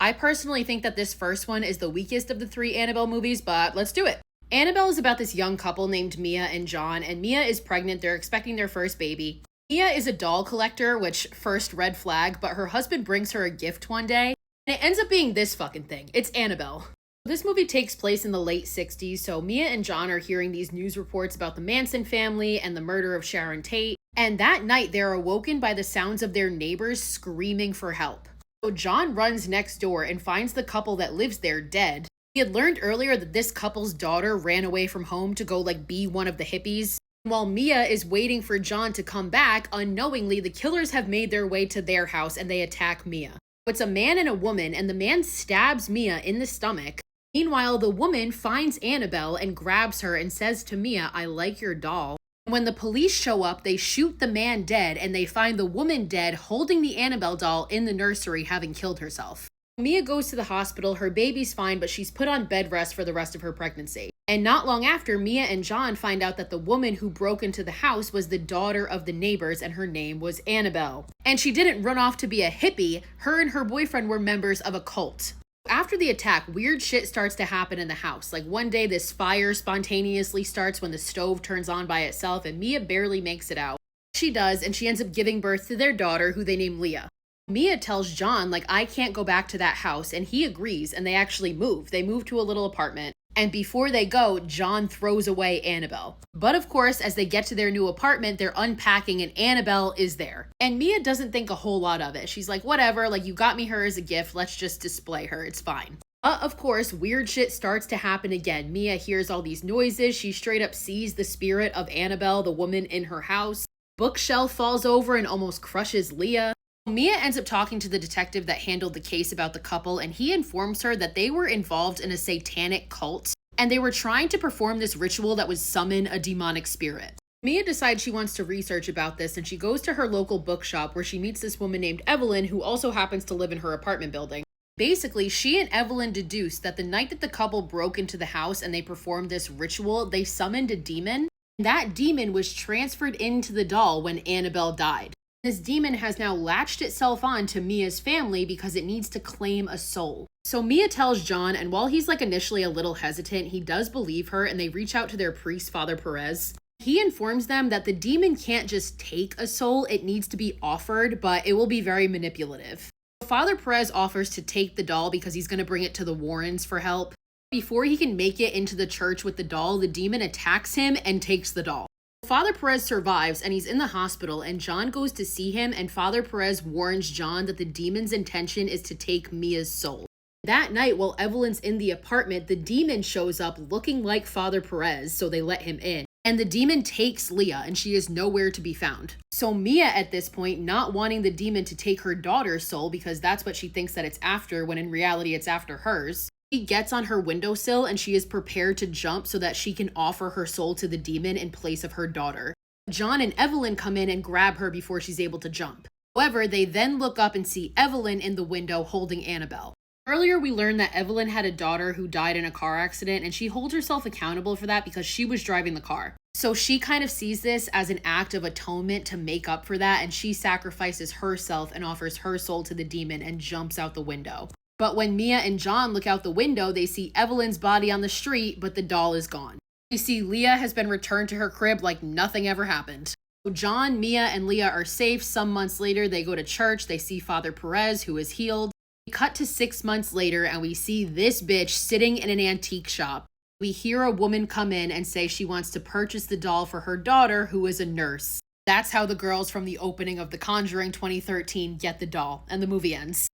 I personally think that this first one is the weakest of the three Annabelle movies, but let's do it. Annabelle is about this young couple named Mia and John, and Mia is pregnant. They're expecting their first baby. Mia is a doll collector, which first red flag, but her husband brings her a gift one day, and it ends up being this fucking thing. It's Annabelle. This movie takes place in the late 60s, so Mia and John are hearing these news reports about the Manson family and the murder of Sharon Tate, and that night they're awoken by the sounds of their neighbors screaming for help. So John runs next door and finds the couple that lives there dead. He had learned earlier that this couple's daughter ran away from home to go be one of the hippies. While Mia is waiting for John to come back, unknowingly the killers have made their way to their house and they attack Mia. It's a man and a woman, and the man stabs Mia in the stomach. Meanwhile, the woman finds Annabelle and grabs her and says to Mia, "I like your doll." When the police show up, they shoot the man dead and they find the woman dead holding the Annabelle doll in the nursery, having killed herself. Mia goes to the hospital, her baby's fine, but she's put on bed rest for the rest of her pregnancy. And not long after, Mia and John find out that the woman who broke into the house was the daughter of the neighbors and her name was Annabelle. And she didn't run off to be a hippie, her and her boyfriend were members of a cult. After the attack, weird shit starts to happen in the house. One day this fire spontaneously starts when the stove turns on by itself and Mia barely makes it out. She does, and she ends up giving birth to their daughter, who they name Leah. Mia tells John, I can't go back to that house, and he agrees, and they actually move. They move to a little apartment, and before they go, John throws away Annabelle. But of course, as they get to their new apartment, they're unpacking, and Annabelle is there. And Mia doesn't think a whole lot of it. She's like, whatever, you got me her as a gift, let's just display her, it's fine. But of course, weird shit starts to happen again. Mia hears all these noises, she straight up sees the spirit of Annabelle, the woman in her house. Bookshelf falls over and almost crushes Leah. Mia ends up talking to the detective that handled the case about the couple, and he informs her that they were involved in a satanic cult, and they were trying to perform this ritual that would summon a demonic spirit. Mia decides she wants to research about this, and she goes to her local bookshop where she meets this woman named Evelyn, who also happens to live in her apartment building. Basically, she and Evelyn deduced that the night that the couple broke into the house and they performed this ritual, they summoned a demon. That demon was transferred into the doll when Annabelle died. This demon has now latched itself on to Mia's family because it needs to claim a soul. So Mia tells John, and while he's initially a little hesitant, he does believe her, and they reach out to their priest, Father Perez. He informs them that the demon can't just take a soul, it needs to be offered, but it will be very manipulative. Father Perez offers to take the doll because he's going to bring it to the Warrens for help. Before he can make it into the church with the doll, the demon attacks him and takes the doll. Father Perez survives and he's in the hospital, and John goes to see him, and Father Perez warns John that the demon's intention is to take Mia's soul. That night, while Evelyn's in the apartment, the demon shows up looking like Father Perez, so they let him in. And the demon takes Leah, and she is nowhere to be found. So Mia, at this point, not wanting the demon to take her daughter's soul because that's what she thinks that it's after, when in reality it's after hers, she gets on her windowsill and she is prepared to jump so that she can offer her soul to the demon in place of her daughter. John and Evelyn come in and grab her before she's able to jump. However, they then look up and see Evelyn in the window holding Annabelle. Earlier, we learned that Evelyn had a daughter who died in a car accident, and she holds herself accountable for that because she was driving the car. So she kind of sees this as an act of atonement to make up for that, and she sacrifices herself and offers her soul to the demon and jumps out the window. But when Mia and John look out the window, they see Evelyn's body on the street, but the doll is gone. We see Leah has been returned to her crib like nothing ever happened. So John, Mia, and Leah are safe. Some months later, they go to church. They see Father Perez, who is healed. We cut to 6 months later, and we see this bitch sitting in an antique shop. We hear a woman come in and say she wants to purchase the doll for her daughter, who is a nurse. That's how the girls from the opening of The Conjuring 2013 get the doll, and the movie ends.